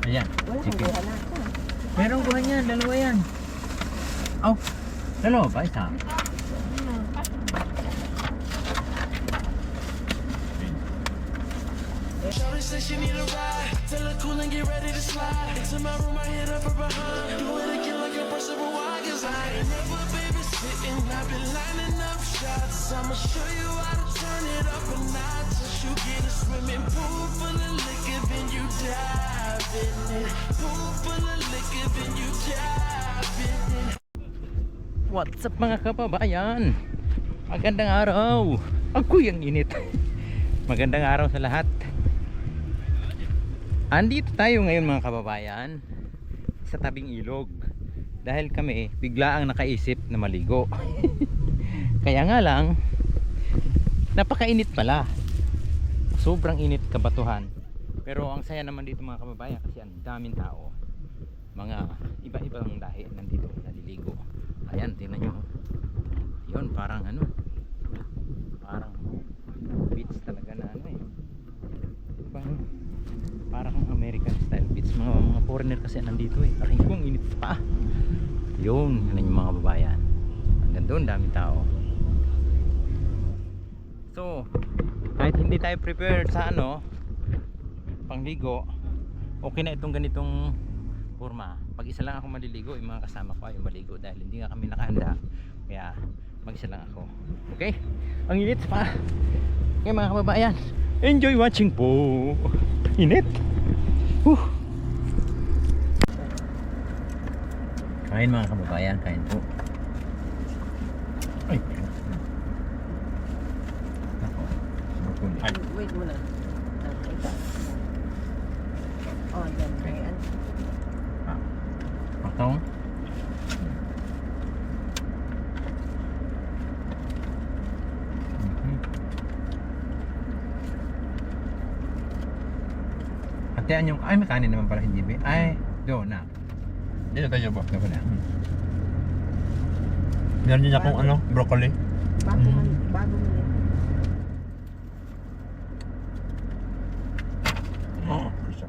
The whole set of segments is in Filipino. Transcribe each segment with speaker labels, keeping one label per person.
Speaker 1: Ayan.
Speaker 2: Wala kang
Speaker 1: Chicken.
Speaker 2: buha na.
Speaker 1: Merong buhay yan, dalawa yan. Oh, dalawa ba? Isa.
Speaker 3: Shawty said she need a ride. Tell her cool and get ready to slide. Into my room, I hit up her behind. Do it again like impossible. Why? Cause I ain't never babysitting. I've been lining up shots. I'ma show you how to turn it up a notch. Since you get a swimming pool full of liquor, then you dive in it. Pool full of liquor, then you dive in it.
Speaker 1: What's up mga kababayan? Magandang araw. Agoy, ang init. Magandang araw sa lahat. Andito tayo ngayon mga kababayan sa tabing ilog. Dahil kami biglaang nakaisip na maligo. Kaya nga lang napakainit pala. Sobrang init, kabatuhan. Pero ang saya naman dito mga kababayan kasi ang daming tao. Mga iba-ibang lahi nandito naliligo. Ayan, tingnan nyo. Yun, parang ano, parang beach talaga na ano eh. Parang American style beach. Mga foreigner kasi nandito eh. Aray ko, ang init pa. Yun, yun yung mga babayan. Hanggang doon, daming tao. So, kahit hindi tayo prepared sa ano, pangligo, okay na itong ganitong forma. Pag isa lang ako maliligo, yung mga kasama ko ay maligo dahil hindi nga kami nakahanda. Kaya mag-isa lang ako. Okay? Ang init pa. Okay mga kababayan, enjoy watching po. Init. Kain mga kababayan, kain po. Ay. Ay.
Speaker 2: Wait muna. Ito. Oh, yan. Ayan.
Speaker 1: Patong. Hatian yung, ay may kanin naman pala hindi ba? Ay, doon na.
Speaker 4: Dito tayo ba?
Speaker 1: Doon na.
Speaker 4: Meron din akong ano, broccoli.
Speaker 2: Bago man yan.
Speaker 4: Oo, isa.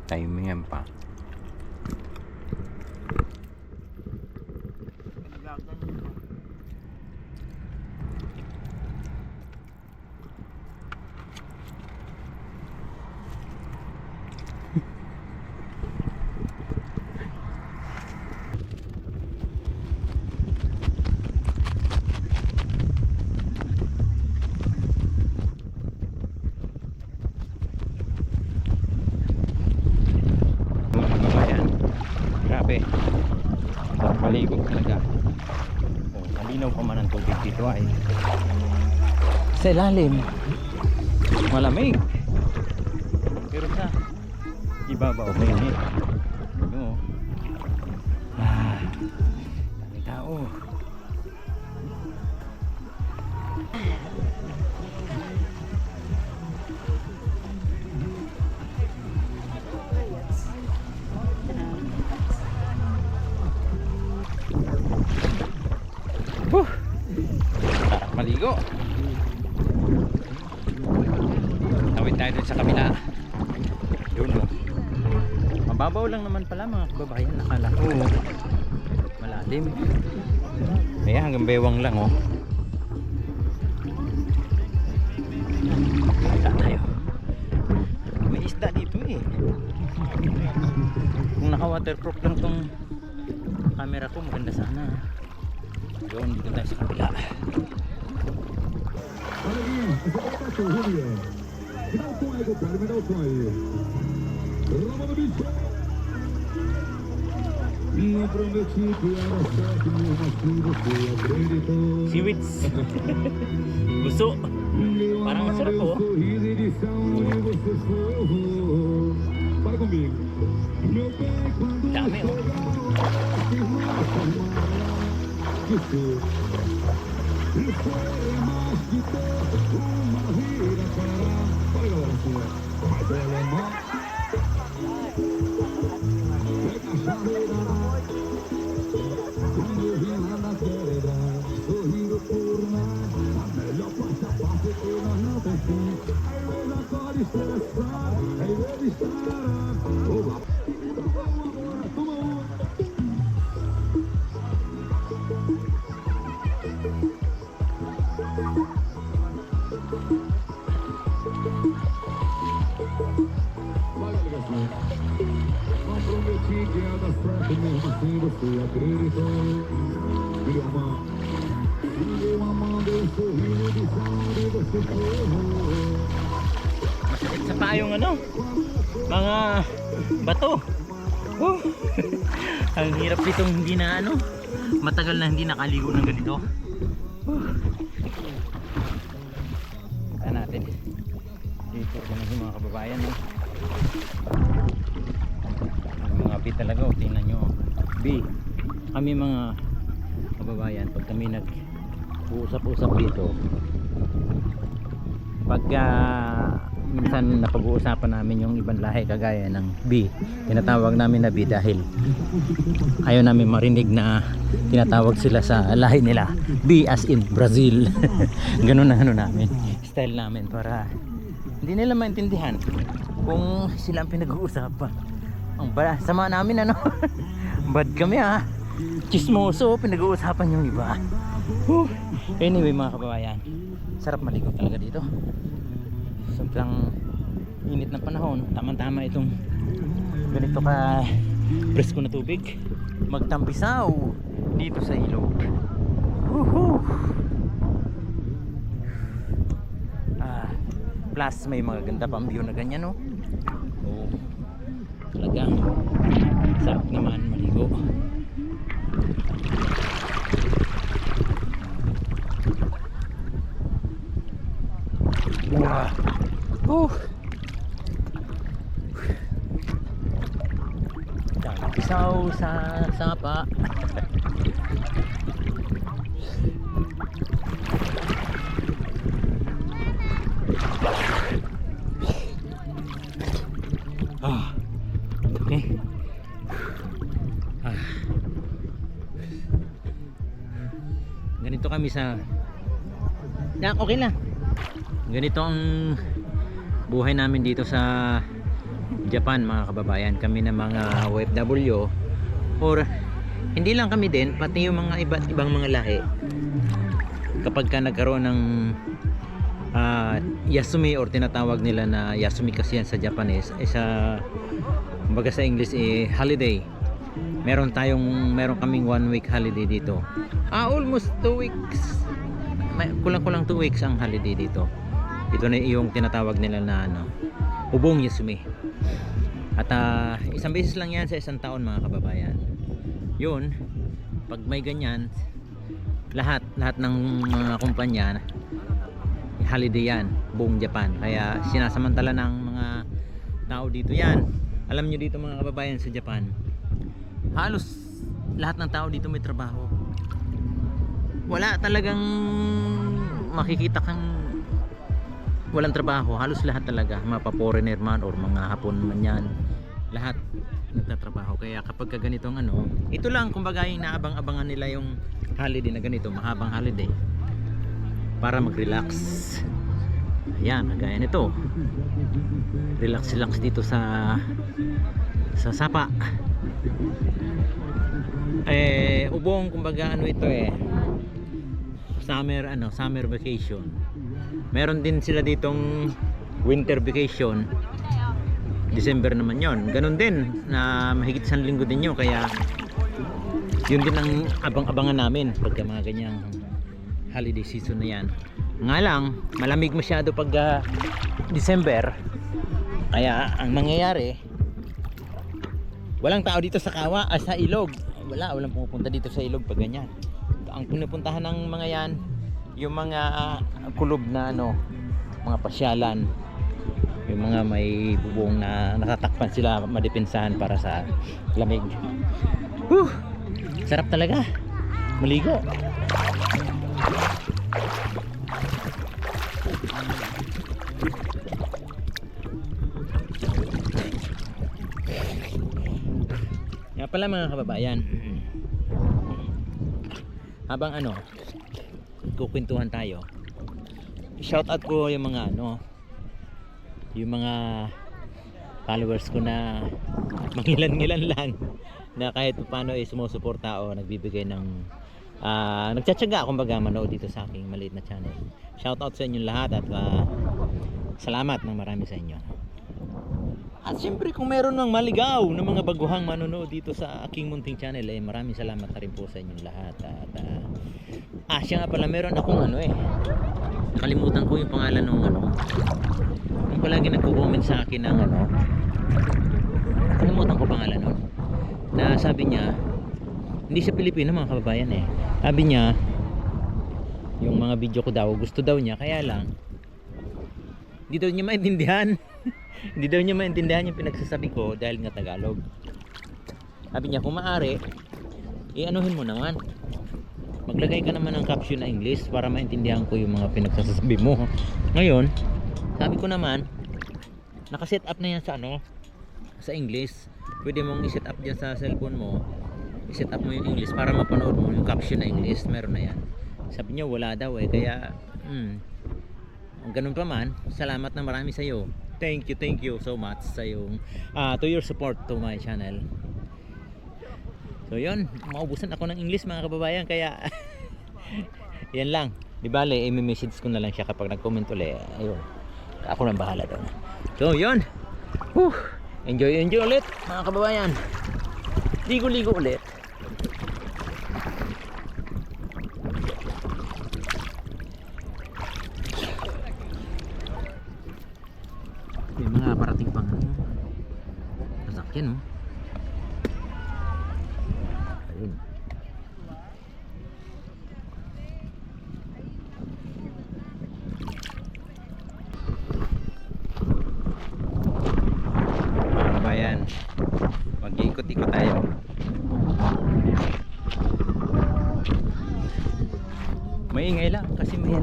Speaker 1: Timingan pa. Grabe, palibog talaga. Oh, malinaw pa man ang tubig dito ay sa ilalim malamig, pero sa ibabaw mainit. Ano, daming tao. Sarap maligo. Tawid tayo dun sa kabila. Yun o. Mababaw lang naman pala mga kababayan. Nakala ko malalim. Kaya hanggang bewang lang o. Kita tayo. May isda dito eh. Kung naka waterproof lang tong camera ko maganda sana. Yun, dito tayo sa kabila. Seaweeds. Gusto. Parang masarap po. Dami oh.
Speaker 5: Prometi que ia dar certo, mesmo assim você acreditou. E eu amando, eu sorrindo de saudade, você foi.
Speaker 1: Masakit sa paa yung ano, mga bato. Ang hirap ditong hindi na ano, matagal na hindi nakaligo ng ganito. Punta natin dito, ganun yung mga kababayan, no? Yung mga B talaga, oh, tingnan nyo. B, kami mga kababayan, pag kami nag-uusap-usap dito, pagka minsan napag-uusapan namin yung ibang lahi kagaya ng B, tinatawag namin na B dahil ayaw namin marinig na tinatawag sila sa lahi nila B as in Brazil. Ganun na ano namin, style namin para hindi nila maintindihan kung sila ang pinag-uusapan. Ang sama namin ano. Bad kami ha, chismoso, pinag-uusapan yung iba. Anyway mga kababayan, sarap maligo talaga dito. Sobrang init ng panahon, tamang-tama itong ganito ka presko na tubig magtampisaw dito sa ilog. Plus may mga ganda pang view na ganyan, no? Oh, talaga sarap naman maligo. Tampisaw sa sapa. Okay. Ganito kami sa okay na. Ganito ang buhay namin dito sa Japan mga kababayan. Kami na mga OFW, or hindi lang kami din, pati yung mga ibang mga lahi, kapag ka nagkaroon ng Yasumi, or tinatawag nila na Yasumi kasi yan sa Japanese, kumbaga sa English holiday. Meron kaming 1 week holiday dito. Almost 2 weeks. Kulang-kulang 2 weeks ang holiday dito. Ito na yung tinatawag nila na Ubong Yasumi. At isang beses lang yan sa isang taon mga kababayan. Yun, pag may ganyan, lahat ng mga kumpanya holiday yan, buong Japan. Kaya sinasamantala ng mga tao dito yan. Alam nyo dito mga kababayan sa Japan, halos lahat ng tao dito may trabaho. Wala talagang makikita kang walang trabaho. Halos lahat talaga, mga pa-foreigner man or mga Hapon man yan, lahat nagtatrabaho. Kaya kapag ganitong ito lang kumbaga yung naabang-abangan nila yung holiday na ganito, mahabang holiday, para mag-relax. Ayan, kagaya nito, relax dito sa sapa. Ubong kumbaga ito summer vacation. Meron din sila ditong winter vacation, December naman yon. Ganon din na mahigit 1 linggo din yun. Kaya yun din ang abang-abangan namin pagka mga ganyang holiday season na yan. Nga lang, malamig masyado pag December. Kaya ang mangyayari, walang tao dito sa sa ilog. Walang pumupunta dito sa ilog pag ganyan. Ang pinupuntahan ng mga yan, yung mga kulob na mga pasyalan, yung mga may bubong na natatakpan sila, madepensahan para sa lamig. Sarap talaga maligo. Nga pala mga kababayan, habang kukwentuhan tayo, shout out ko yung mga yung mga followers ko na mangilan-ngilan lang na kahit paano ay sumusuporta o nagbibigay ng nagtsatsaga kumbaga manood dito sa aking maliit na channel. Shout out sa inyong lahat at salamat ng marami sa inyo. At siyempre kung meron ng maligaw na mga baguhang manonood dito sa aking munting channel, maraming salamat na rin po sa inyong lahat. At siya nga pala, meron akong nakalimutan ko yung pangalan ng yung palagi nagko-comment sa akin ng nakalimutan ko pangalan nun, na sabi niya hindi siya Pilipino mga kababayan sabi niya yung mga video ko daw gusto daw niya, kaya lang hindi daw niya maintindihan hindi daw niya maintindihan yung pinagsasabi ko dahil nga Tagalog. Sabi niya kung maaari anuhin mo naman, maglagay ka naman ng caption na English para maintindihan ko yung mga pinagsasabi mo. Ngayon sabi ko naman nakaset up na yan sa English, pwede mong i-set up dyan sa cellphone mo, i-set up mo yung English para mapanood mo yung caption na English, meron na yan. Sabi niya wala daw kaya ganun pa man, salamat na marami sa iyo. Thank you so much sa yung to your support to my channel. So yun, maubusan ako ng English mga kababayan, kaya yan lang, di bale i-message ko na lang siya kapag nag-comment ulit. Ayun, ako nang bahala doon. So yun, enjoy ulit mga kababayan, ligo ulit. May mga parating pang sasakyan ayun. Mga kabayan, mag-iikot-ikot tayo. Maingay lang kasi may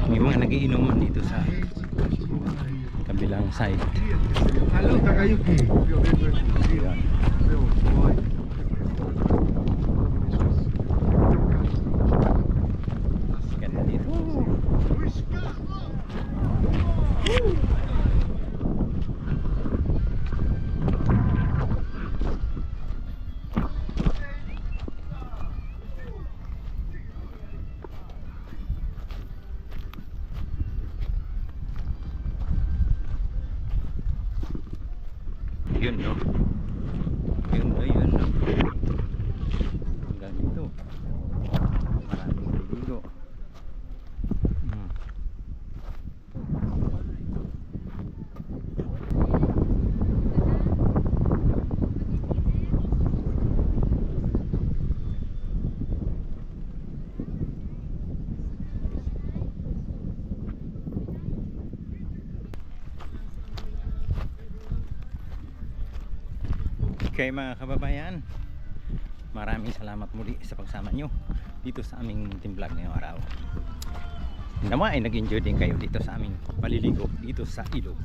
Speaker 1: may mga nagiinuman dito sa kabilang side.
Speaker 5: Hello, Takayuki.
Speaker 1: Ayan. Ganda dito. Yun no, yun no, hanggang dito maraming naliligo. Okay mga kababayan, maraming salamat muli sa pagsama nyo dito sa aming team vlog ngayong araw. Nawa ay nag-enjoy din kayo dito sa aming paliligo dito sa ilog.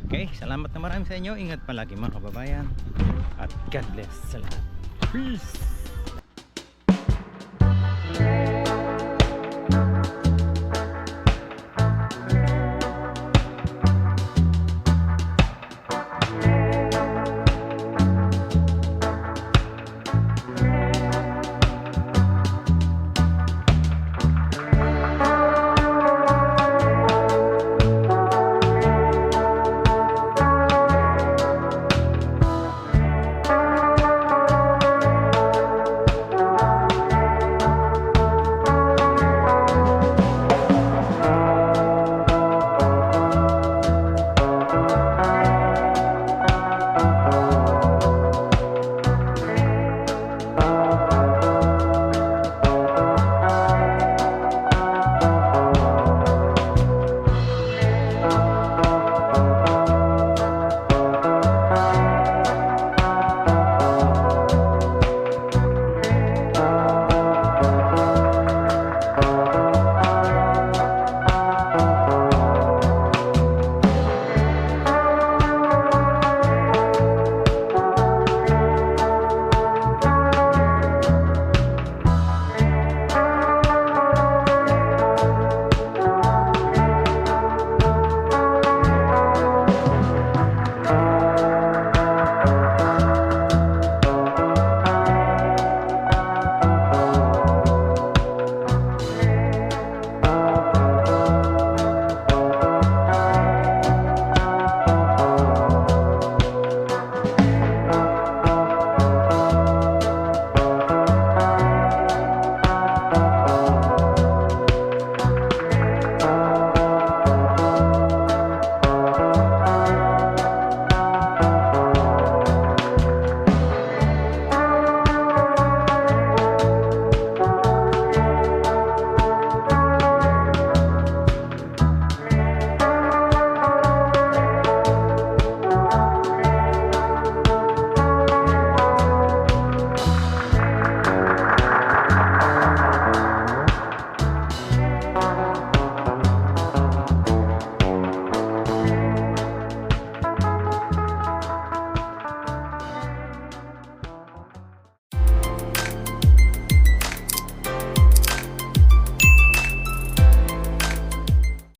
Speaker 1: Okay, salamat na marami sa inyo. Ingat palagi mga kababayan at God bless sa lahat. Peace!